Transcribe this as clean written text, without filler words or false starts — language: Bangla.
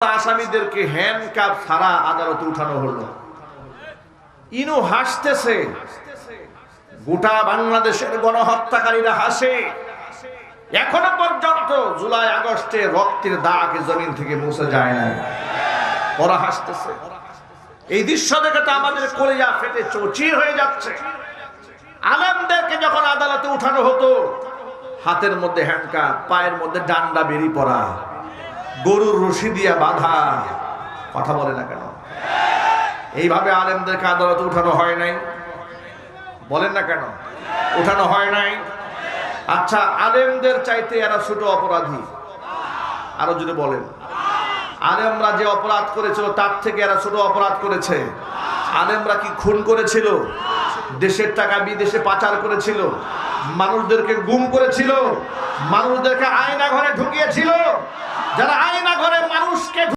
আসামিদেরকে হ্যান্ডকাপ ছাড়া আদালতে উঠানো হলো। ইনু হাসতেছে, গোটা বাংলাদেশের গণহত্যাকারীরা হাসে। এখনো পর্যন্ত জুলাই আগস্টে রক্তের দাগ জমিন থেকে মুছে যায় না, ওরা হাসতেছে। এই দৃশ্য দেখে তো আমাদের কলিজা ফেটে চৌচির হয়ে যাচ্ছে। আলেমদেরকে যখন আদালতে উঠানো হতো, হাতের মধ্যে হ্যান্ডকাপ, পায়ের মধ্যে ডান্ডা বেরি পড়া, গরুর রশি দিয়া বাঁধা। কথা বলে না কেন? এইভাবে আলেমদেরকে আদালতে উঠানো হয় নাই? বলেন না কেন উঠানো হয় নাই? আচ্ছা, আলেমদের চাইতে এরা ছোট অপরাধী? আরো যদি বলেন, আলেমরা যে অপরাধ করেছিল তার থেকে এরা ছোট অপরাধ করেছে। আলেমরা কি খুন করেছিল? দেশের টাকা বিদেশে পাচার করেছিল, মানুষদেরকে গুম করেছিল, মানুষদেরকে আয়না ঘরে ঢুকিয়েছিল। যারা আয়না ঘরে মানুষকে